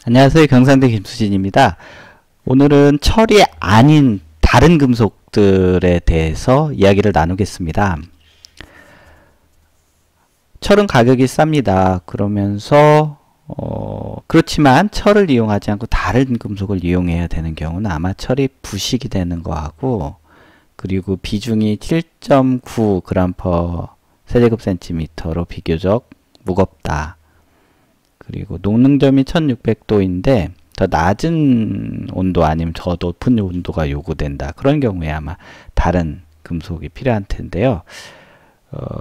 안녕하세요. 경상대 김수진입니다. 오늘은 철이 아닌 다른 금속들에 대해서 이야기를 나누겠습니다. 철은 가격이 쌉니다. 그러면서 그렇지만 철을 이용하지 않고 다른 금속을 이용해야 되는 경우는 아마 철이 부식이 되는 거하고, 그리고 비중이 7.9g/cm 세제곱센티미터로 비교적 무겁다. 그리고 녹능점이 1600도인데 더 낮은 온도 아니면 더 높은 온도가 요구된다. 그런 경우에 아마 다른 금속이 필요한 텐데요.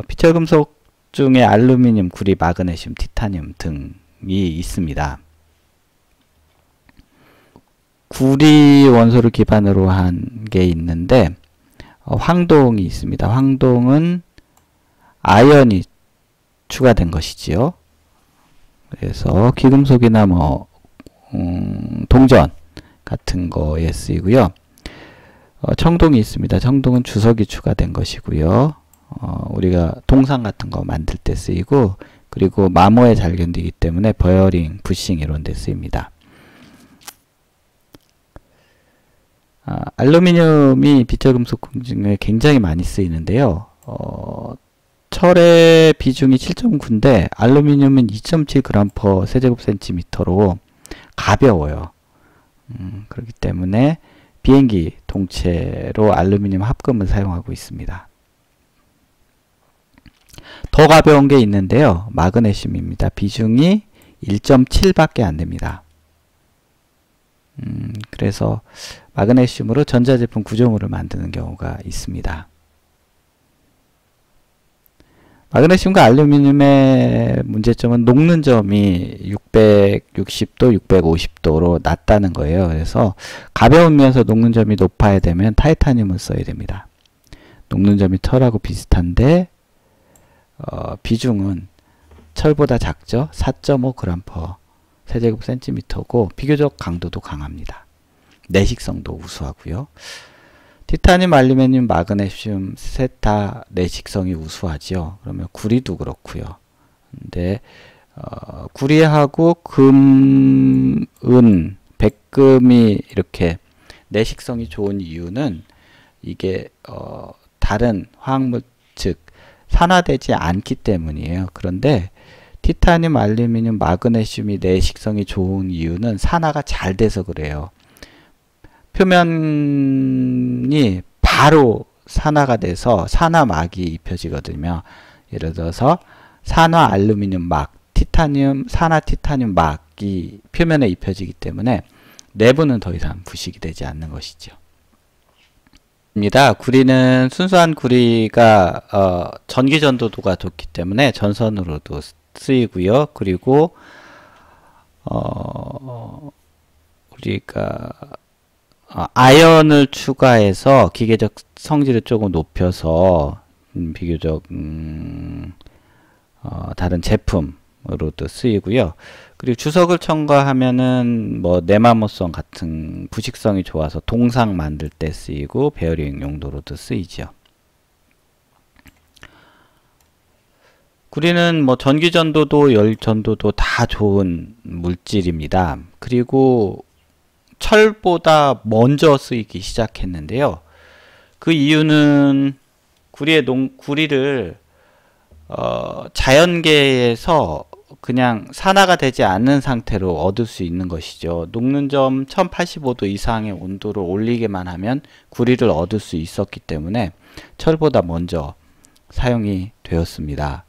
비철금속 중에 알루미늄, 구리, 마그네슘, 티타늄 등이 있습니다. 구리 원소를 기반으로 한 게 있는데 황동이 있습니다. 황동은 아연이 추가된 것이지요. 그래서 귀금속이나 동전 같은 거에 쓰이고요. 청동이 있습니다. 청동은 주석이 추가된 것이고요. 우리가 동상 같은 거 만들 때 쓰이고, 그리고 마모에 잘 견디기 때문에 버어링, 부싱 이런 데 쓰입니다. 알루미늄이 비철금속 중에 굉장히 많이 쓰이는데요. 철의 비중이 7.9인데 알루미늄은 2.7g/세제곱센티미터로 가벼워요. 그렇기 때문에 비행기 동체로 알루미늄 합금을 사용하고 있습니다. 더 가벼운 게 있는데요. 마그네슘입니다. 비중이 1.7밖에 안 됩니다. 그래서 마그네슘으로 전자제품 구조물을 만드는 경우가 있습니다. 마그네슘과 알루미늄의 문제점은 녹는 점이 660도, 650도로 낮다는 거예요. 그래서 가벼우면서 녹는 점이 높아야 되면 타이타늄을 써야 됩니다. 녹는 점이 철하고 비슷한데 비중은 철보다 작죠. 4.5g/세제곱센티미터고 비교적 강도도 강합니다. 내식성도 우수하고요. 티타늄, 알루미늄, 마그네슘 셋 다 내식성이 우수하죠. 그러면 구리도 그렇고요. 근데 구리하고 금, 은, 백금이 이렇게 내식성이 좋은 이유는 이게 다른 화학물, 즉 산화되지 않기 때문이에요. 그런데 티타늄, 알루미늄, 마그네슘이 내식성이 좋은 이유는 산화가 잘 돼서 그래요. 표면이 바로 산화가 돼서 산화막이 입혀지거든요. 예를 들어서 산화 알루미늄 막, 티타늄, 산화 티타늄 막이 표면에 입혀지기 때문에 내부는 더 이상 부식이 되지 않는 것이죠. 구리는 순수한 구리가 전기 전도도가 좋기 때문에 전선으로도 쓰이고요. 그리고 우리가 아연을 추가해서 기계적 성질을 조금 높여서 비교적 다른 제품으로도 쓰이고요. 그리고 주석을 첨가하면은 네마모성 같은 부식성이 좋아서 동상 만들 때 쓰이고 베어링 용도로도 쓰이죠. 구리는 전기 전도도 열 전도도 다 좋은 물질입니다. 그리고 철보다 먼저 쓰이기 시작했는데요. 그 이유는 구리를 자연계에서 그냥 산화가 되지 않는 상태로 얻을 수 있는 것이죠. 녹는 점 1085도 이상의 온도를 올리게만 하면 구리를 얻을 수 있었기 때문에 철보다 먼저 사용이 되었습니다.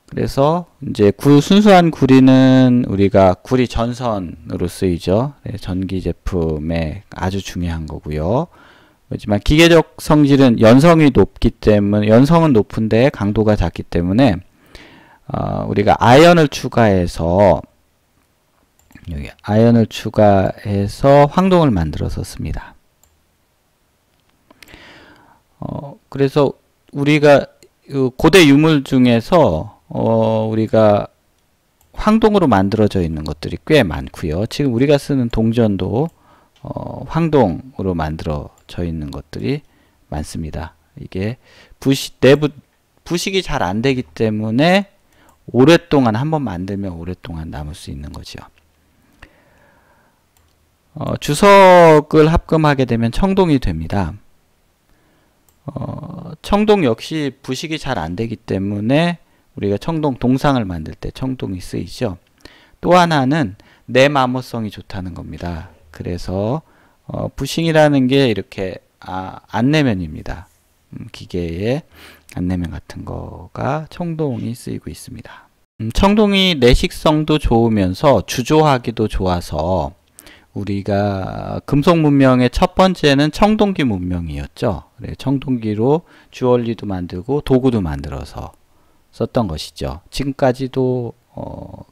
그래서 이제 순수한 구리는 우리가 구리 전선으로 쓰이죠. 전기 제품에 아주 중요한 거고요. 하지만 기계적 성질은 연성이 높기 때문에, 연성은 높은데 강도가 작기 때문에 우리가 아연을 추가해서 여기 아연을 추가해서 황동을 만들어서 씁니다. 그래서 우리가 고대 유물 중에서 우리가 황동으로 만들어져 있는 것들이 꽤 많고요. 지금 우리가 쓰는 동전도 황동으로 만들어져 있는 것들이 많습니다. 이게 내부 부식이 잘 안 되기 때문에 오랫동안 한번 만들면 오랫동안 남을 수 있는 거죠. 주석을 합금하게 되면 청동이 됩니다. 청동 역시 부식이 잘 안 되기 때문에 우리가 청동 동상을 만들 때 청동이 쓰이죠. 또 하나는 내마모성이 좋다는 겁니다. 그래서 부싱이라는 게 이렇게 안내면입니다. 기계의 안내면 같은 거가 청동이 쓰이고 있습니다. 청동이 내식성도 좋으면서 주조하기도 좋아서 우리가 금속 문명의 첫 번째는 청동기 문명이었죠. 청동기로 주얼리도 만들고 도구도 만들어서 썼던 것이죠. 지금까지도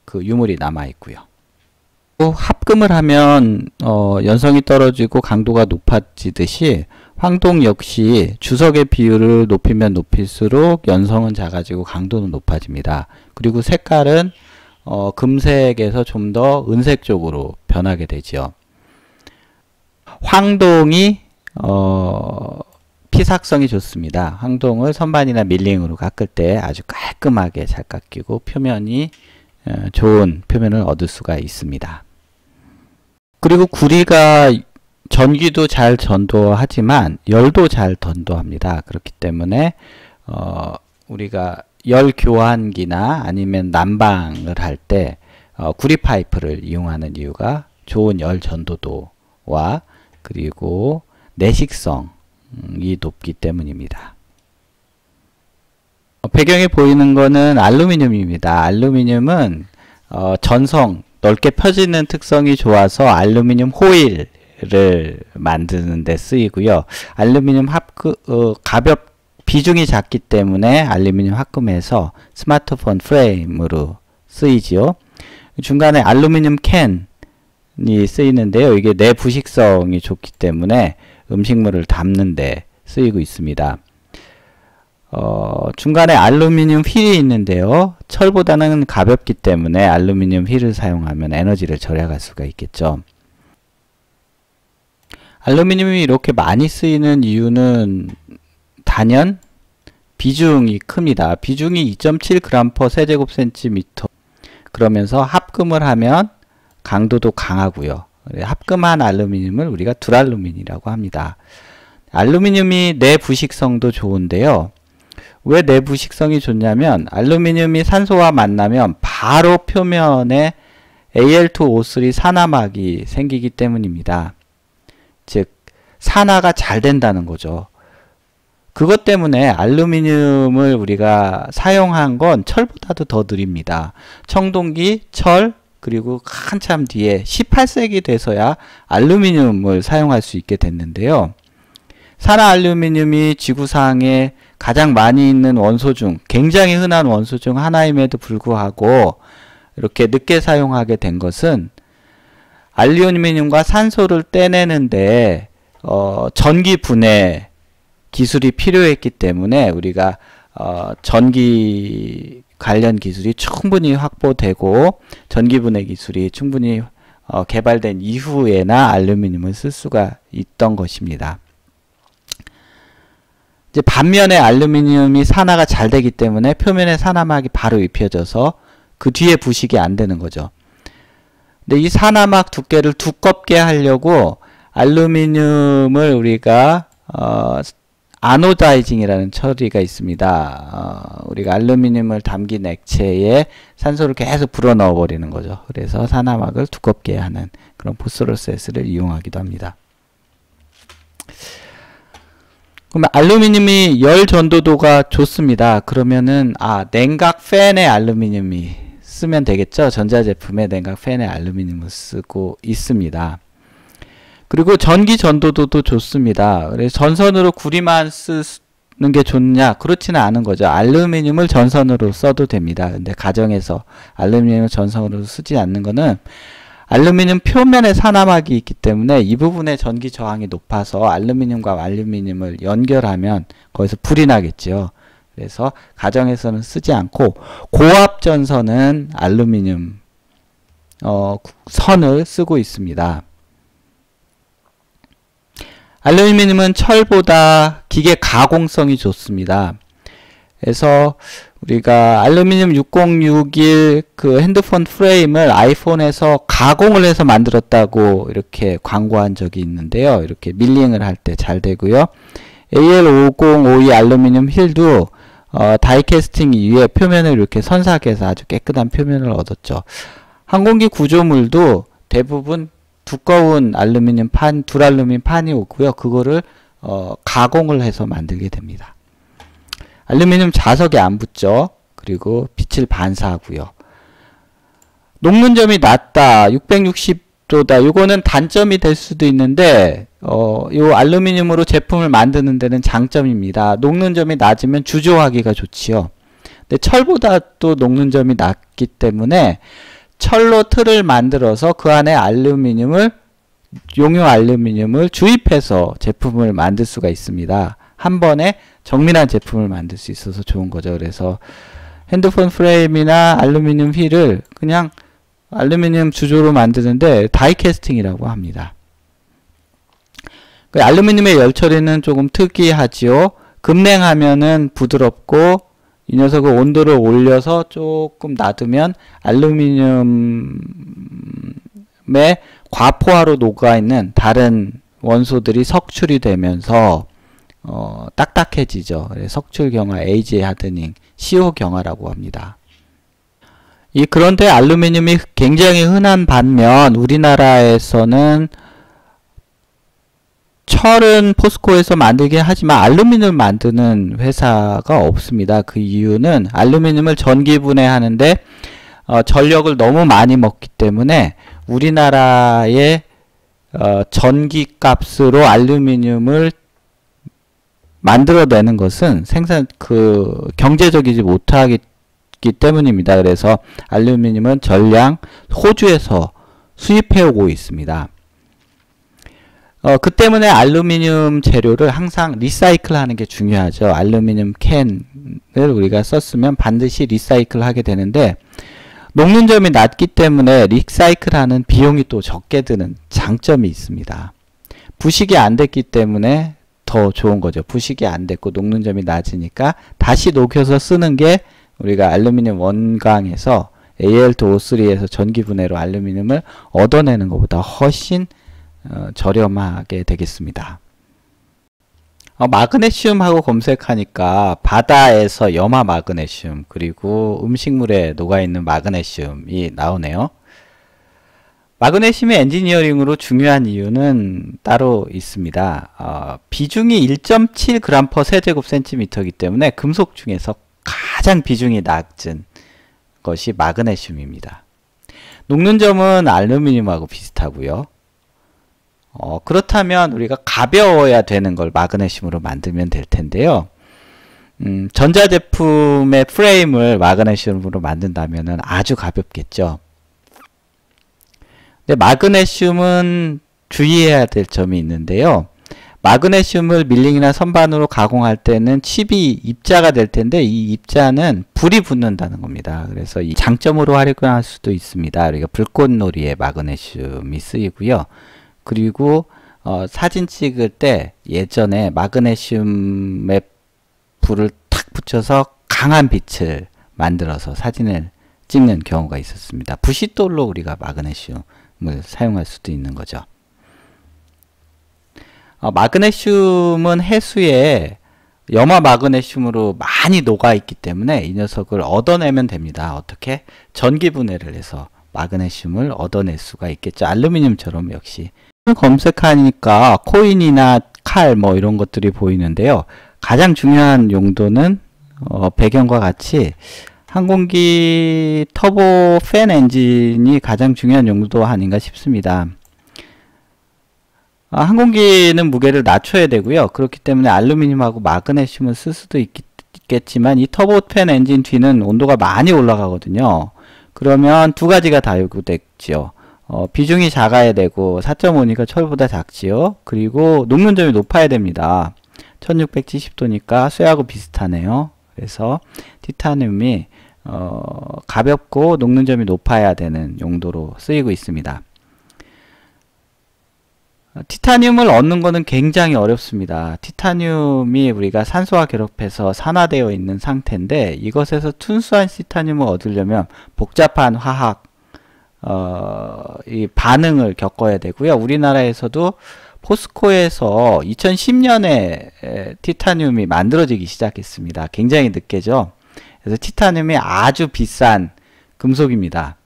그 유물이 남아 있고요. 또 합금을 하면 연성이 떨어지고 강도가 높아지듯이 황동 역시 주석의 비율을 높이면 높일수록 연성은 작아지고 강도는 높아집니다. 그리고 색깔은 금색에서 좀 더 은색 쪽으로 변하게 되죠. 황동이 피삭성이 좋습니다. 황동을 선반이나 밀링으로 깎을 때 아주 깔끔하게 잘 깎이고 표면이 좋은 표면을 얻을 수가 있습니다. 그리고 구리가 전기도 잘 전도하지만 열도 잘 전도합니다. 그렇기 때문에 우리가 열 교환기나 아니면 난방을 할 때 구리 파이프를 이용하는 이유가 좋은 열 전도도와 그리고 내식성이 높기 때문입니다. 배경에 보이는 거는 알루미늄입니다. 알루미늄은 전성, 넓게 펴지는 특성이 좋아서 알루미늄 호일을 만드는 데 쓰이고요. 알루미늄 비중이 작기 때문에 알루미늄 합금해서 스마트폰 프레임으로 쓰이지요. 중간에 알루미늄 캔이 쓰이는데요. 이게 내부식성이 좋기 때문에 음식물을 담는 데 쓰이고 있습니다. 중간에 알루미늄 휠이 있는데요. 철보다는 가볍기 때문에 알루미늄 휠을 사용하면 에너지를 절약할 수가 있겠죠. 알루미늄이 이렇게 많이 쓰이는 이유는 단연 비중이 큽니다. 비중이 2.7g 세제곱센티미터. 그러면서 합금을 하면 강도도 강하고요. 합금한 알루미늄을 우리가 둘알루민이라고 합니다. 알루미늄이 내부식성도 좋은데요. 왜 내부식성이 좋냐면 알루미늄이 산소와 만나면 바로 표면에 Al2O3 산화막이 생기기 때문입니다. 즉 산화가 잘 된다는 거죠. 그것 때문에 알루미늄을 우리가 사용한 건 철보다도 더 느립니다. 청동기, 철, 그리고 한참 뒤에 18세기 돼서야 알루미늄을 사용할 수 있게 됐는데요. 산화 알루미늄이 지구상에 가장 많이 있는 원소 중 굉장히 흔한 원소 중 하나임에도 불구하고 이렇게 늦게 사용하게 된 것은 알루미늄과 산소를 떼내는데 전기 분해 기술이 필요했기 때문에 우리가 전기 관련 기술이 충분히 확보되고 전기 분해 기술이 충분히 개발된 이후에나 알루미늄을 쓸 수가 있던 것입니다. 이제 반면에 알루미늄이 산화가 잘 되기 때문에 표면에 산화막이 바로 입혀져서 그 뒤에 부식이 안 되는 거죠. 근데 이 산화막 두께를 두껍게 하려고 알루미늄을 우리가 아노다이징이라는 처리가 있습니다. 우리가 알루미늄을 담긴 액체에 산소를 계속 불어넣어 버리는 거죠. 그래서 산화막을 두껍게 하는 그런 포스로세스를 이용하기도 합니다. 그러면 알루미늄이 열 전도도가 좋습니다. 그러면은 냉각 팬에 알루미늄이 쓰면 되겠죠. 전자제품에 냉각 팬에 알루미늄을 쓰고 있습니다. 그리고 전기 전도도도 좋습니다. 그래서 전선으로 구리만 쓰는 게 좋냐? 그렇지는 않은 거죠. 알루미늄을 전선으로 써도 됩니다. 근데 가정에서 알루미늄을 전선으로 쓰지 않는 거는 알루미늄 표면에 산화막이 있기 때문에 이 부분에 전기 저항이 높아서 알루미늄과 알루미늄을 연결하면 거기서 불이 나겠죠. 그래서 가정에서는 쓰지 않고 고압 전선은 알루미늄 선을 쓰고 있습니다. 알루미늄은 철보다 기계 가공성이 좋습니다. 그래서 우리가 알루미늄 6061 그 핸드폰 프레임을 아이폰에서 가공을 해서 만들었다고 이렇게 광고한 적이 있는데요. 이렇게 밀링을 할 때 잘 되고요. AL5052 알루미늄 휠도 다이캐스팅 이후에 표면을 이렇게 선삭해서 아주 깨끗한 표면을 얻었죠. 항공기 구조물도 대부분 두꺼운 알루미늄 판, 둘알루미늄 판이 오고요. 그거를 가공을 해서 만들게 됩니다. 알루미늄 자석에 안 붙죠. 그리고 빛을 반사하고요. 녹는 점이 낮다. 660도다. 요거는 단점이 될 수도 있는데 요 알루미늄으로 제품을 만드는 데는 장점입니다. 녹는 점이 낮으면 주조하기가 좋지요. 근데 철보다 또 녹는 점이 낮기 때문에 철로 틀을 만들어서 그 안에 용융 알루미늄을 주입해서 제품을 만들 수가 있습니다. 한 번에 정밀한 제품을 만들 수 있어서 좋은 거죠. 그래서 핸드폰 프레임이나 알루미늄 휠을 그냥 알루미늄 주조로 만드는데 다이캐스팅이라고 합니다. 그 알루미늄의 열 처리는 조금 특이하지요. 급냉하면은 부드럽고 이 녀석을 온도를 올려서 조금 놔두면 알루미늄의 과포화로 녹아있는 다른 원소들이 석출이 되면서 딱딱해지죠. 석출 경화, 에이지 하드닝, CO 경화라고 합니다. 그런데 알루미늄이 굉장히 흔한 반면 우리나라에서는 철은 포스코에서 만들긴 하지만 알루미늄을 만드는 회사가 없습니다. 그 이유는 알루미늄을 전기분해하는데 전력을 너무 많이 먹기 때문에 우리나라의 전기값으로 알루미늄을 만들어내는 것은 경제적이지 못하기 때문입니다. 그래서 알루미늄은 전량 호주에서 수입해오고 있습니다. 그 때문에 알루미늄 재료를 항상 리사이클 하는 게 중요하죠. 알루미늄 캔을 우리가 썼으면 반드시 리사이클 하게 되는데 녹는 점이 낮기 때문에 리사이클 하는 비용이 또 적게 드는 장점이 있습니다. 부식이 안 됐기 때문에 더 좋은 거죠. 부식이 안 됐고 녹는 점이 낮으니까 다시 녹여서 쓰는 게 우리가 알루미늄 원광에서 AL2O3에서 전기분해로 알루미늄을 얻어내는 것보다 훨씬 저렴하게 되겠습니다. 마그네슘하고 검색하니까 바다에서 염화 마그네슘 그리고 음식물에 녹아있는 마그네슘이 나오네요. 마그네슘이 엔지니어링으로 중요한 이유는 따로 있습니다. 비중이 1.7g per 세제곱센티미터이기 때문에 금속 중에서 가장 비중이 낮은 것이 마그네슘입니다. 녹는 점은 알루미늄하고 비슷하고요. 그렇다면 우리가 가벼워야 되는 걸 마그네슘으로 만들면 될 텐데요. 전자제품의 프레임을 마그네슘으로 만든다면 아주 가볍겠죠. 근데 마그네슘은 주의해야 될 점이 있는데요. 마그네슘을 밀링이나 선반으로 가공할 때는 칩이 입자가 될 텐데 이 입자는 불이 붙는다는 겁니다. 그래서 이 장점으로 활용할 수도 있습니다. 우리가 불꽃놀이에 마그네슘이 쓰이고요. 그리고 사진 찍을 때 예전에 마그네슘에 불을 탁 붙여서 강한 빛을 만들어서 사진을 찍는 경우가 있었습니다. 부싯돌로 우리가 마그네슘을 사용할 수도 있는 거죠. 마그네슘은 해수에 염화 마그네슘으로 많이 녹아있기 때문에 이 녀석을 얻어내면 됩니다. 어떻게? 전기분해를 해서 마그네슘을 얻어낼 수가 있겠죠. 알루미늄처럼 역시. 검색하니까 코인이나 칼 뭐 이런 것들이 보이는데요. 가장 중요한 용도는 배경과 같이 항공기 터보 팬 엔진이 가장 중요한 용도 아닌가 싶습니다. 항공기는 무게를 낮춰야 되고요. 그렇기 때문에 알루미늄하고 마그네슘을 쓸 수도 있겠지만 이 터보팬 엔진 뒤는 온도가 많이 올라가거든요. 그러면 두 가지가 다 요구되죠. 비중이 작아야 되고 4.5니까 철보다 작지요. 그리고 녹는 점이 높아야 됩니다. 1670도니까 쇠하고 비슷하네요. 그래서 티타늄이 가볍고 녹는 점이 높아야 되는 용도로 쓰이고 있습니다. 티타늄을 얻는 것은 굉장히 어렵습니다. 티타늄이 우리가 산소와 결합해서 산화되어 있는 상태인데 이것에서 순수한 티타늄을 얻으려면 복잡한 화학 이 반응을 겪어야 되고요. 우리나라에서도 포스코에서 2010년에 티타늄이 만들어지기 시작했습니다. 굉장히 늦게죠. 그래서 티타늄이 아주 비싼 금속입니다.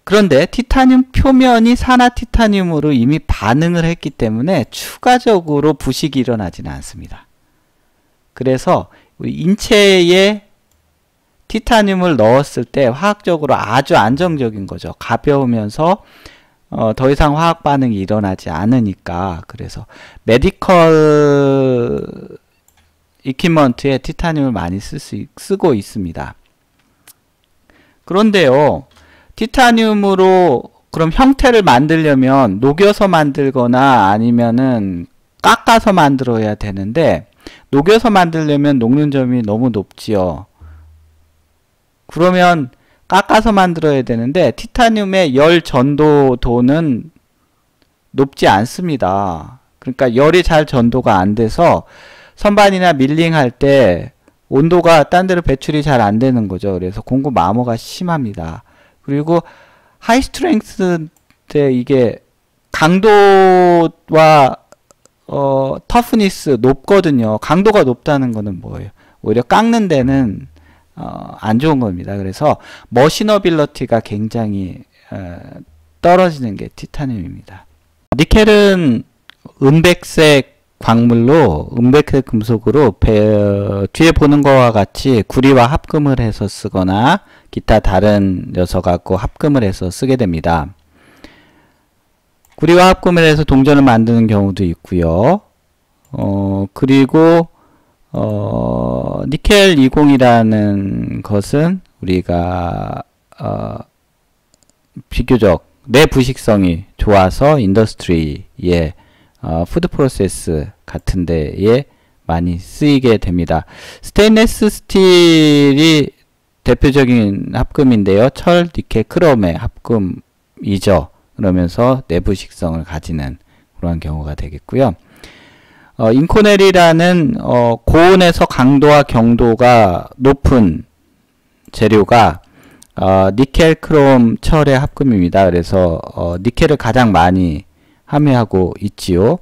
그런데 티타늄 표면이 산화 티타늄으로 이미 반응을 했기 때문에 추가적으로 부식이 일어나지는 않습니다. 그래서 우리 인체에 티타늄을 넣었을 때 화학적으로 아주 안정적인 거죠. 가벼우면서 더 이상 화학 반응이 일어나지 않으니까. 그래서 메디컬 이퀴먼트에 티타늄을 많이 쓰고 있습니다. 그런데요, 티타늄으로 그럼 형태를 만들려면 녹여서 만들거나 아니면은 깎아서 만들어야 되는데, 녹여서 만들려면 녹는 점이 너무 높지요. 그러면 깎아서 만들어야 되는데 티타늄의 열 전도도는 높지 않습니다. 그러니까 열이 잘 전도가 안 돼서 선반이나 밀링할 때 온도가 딴 데로 배출이 잘 안 되는 거죠. 그래서 공구 마모가 심합니다. 그리고 하이 스트렝스 때 이게 강도와 터프니스 높거든요. 강도가 높다는 거는 뭐예요? 오히려 깎는 데는 안 좋은 겁니다. 그래서 머시너빌러티가 굉장히 떨어지는 게 티타늄입니다. 니켈은 은백색 광물로, 은백색 금속으로 뒤에 보는 것과 같이 구리와 합금을 해서 쓰거나 기타 다른 녀석하고 합금을 해서 쓰게 됩니다. 구리와 합금을 해서 동전을 만드는 경우도 있고요. 그리고 니켈 20이라는 것은 우리가 비교적 내부식성이 좋아서 인더스트리에 푸드 프로세스 같은 데에 많이 쓰이게 됩니다. 스테인레스 스틸이 대표적인 합금인데요. 철, 니켈, 크롬의 합금이죠. 그러면서 내부식성을 가지는 그러한 경우가 되겠고요. 인코넬이라는 고온에서 강도와 경도가 높은 재료가 니켈, 크롬, 철의 합금입니다. 그래서 니켈을 가장 많이 함유하고 있지요.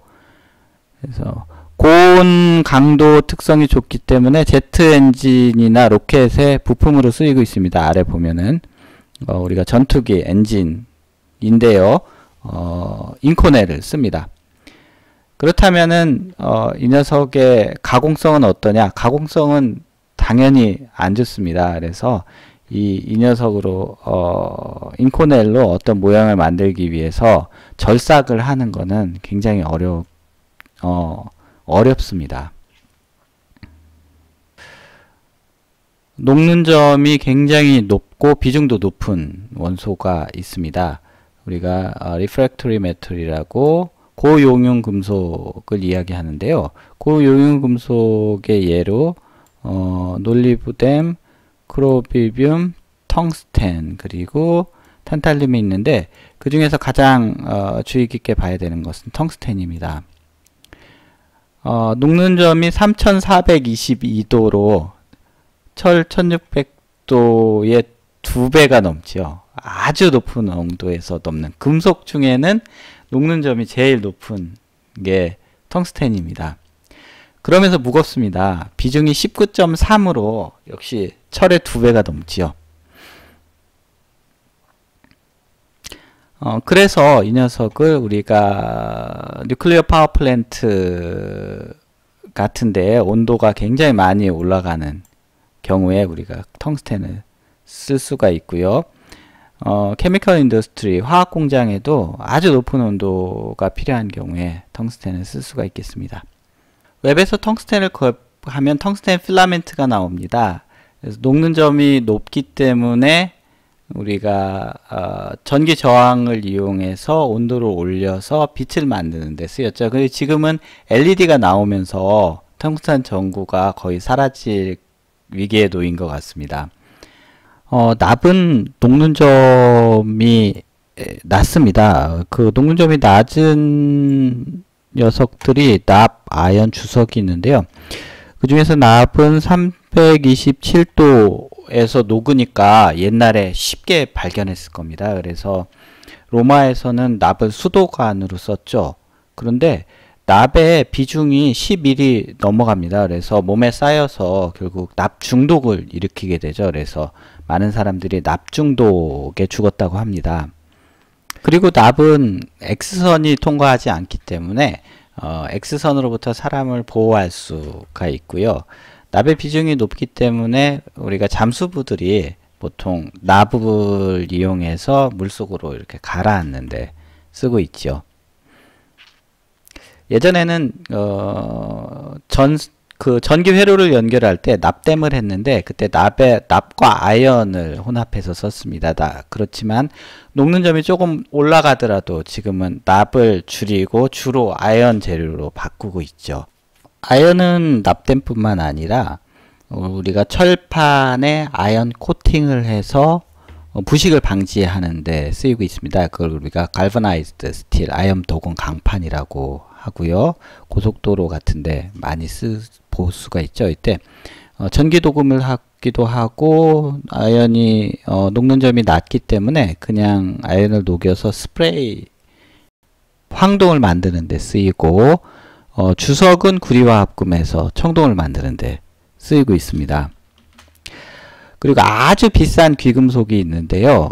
그래서 고온 강도 특성이 좋기 때문에 제트 엔진이나 로켓의 부품으로 쓰이고 있습니다. 아래 보면은 우리가 전투기 엔진인데요. 인코넬을 씁니다. 그렇다면은 이 녀석의 가공성은 어떠냐? 가공성은 당연히 안 좋습니다. 그래서 이 녀석으로 인코넬로 어떤 모양을 만들기 위해서 절삭을 하는 거는 굉장히 어렵습니다. 녹는 점이 굉장히 높고 비중도 높은 원소가 있습니다. 우리가 리프랙토리 메탈이라고 고용융 금속을 이야기하는데요. 고용융 금속의 예로 놀리브뎀, 크로비뷴, 텅스텐, 그리고 탄탈륨이 있는데 그 중에서 가장 주의 깊게 봐야 되는 것은 텅스텐입니다. 녹는 점이 3422도로 철 1600도의 2배가 넘지요. 아주 높은 농도에서 넘는 금속 중에는 녹는 점이 제일 높은 게 텅스텐입니다. 그러면서 무겁습니다. 비중이 19.3으로 역시 철의 2배가 넘지요. 그래서 이 녀석을 우리가 뉴클리어 파워 플랜트 같은데 온도가 굉장히 많이 올라가는 경우에 우리가 텅스텐을 쓸 수가 있고요. 케미컬 인더스트리, 화학 공장에도 아주 높은 온도가 필요한 경우에 텅스텐을 쓸 수가 있겠습니다. 웹에서 텅스텐을 하면 텅스텐 필라멘트가 나옵니다. 그래서 녹는 점이 높기 때문에 우리가 전기 저항을 이용해서 온도를 올려서 빛을 만드는 데 쓰였죠. 근데 지금은 LED가 나오면서 텅스텐 전구가 거의 사라질 위기에 놓인 것 같습니다. 납은 녹는 점이 낮습니다. 그 녹는점이 낮은 녀석들이 납, 아연, 주석이 있는데요. 그 중에서 납은 327도에서 녹으니까 옛날에 쉽게 발견했을 겁니다. 그래서 로마에서는 납을 수도관으로 썼죠. 그런데 납의 비중이 11이 넘어갑니다. 그래서 몸에 쌓여서 결국 납 중독을 일으키게 되죠. 그래서 많은 사람들이 납 중독에 죽었다고 합니다. 그리고 납은 X선이 통과하지 않기 때문에 X선으로부터 사람을 보호할 수가 있고요. 납의 비중이 높기 때문에 우리가 잠수부들이 보통 납을 이용해서 물속으로 이렇게 가라앉는데 쓰고 있죠. 예전에는 전기 회로를 연결할 때 납땜을 했는데 그때 납과 아연을 혼합해서 썼습니다. 그렇지만 녹는 점이 조금 올라가더라도 지금은 납을 줄이고 주로 아연 재료로 바꾸고 있죠. 아연은 납땜뿐만 아니라 우리가 철판에 아연 코팅을 해서 부식을 방지하는 데 쓰이고 있습니다. 그걸 우리가 갈버나이즈드 스틸, 아연 도금 강판이라고 하고요. 고속도로 같은데 많이 볼 수가 있죠. 이때 전기 도금을 하기도 하고 아연이 녹는 점이 낮기 때문에 그냥 아연을 녹여서 스프레이 황동을 만드는 데 쓰이고 주석은 구리화합금에서 청동을 만드는 데 쓰이고 있습니다. 그리고 아주 비싼 귀금속이 있는데요.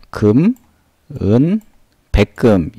금, 은, 백금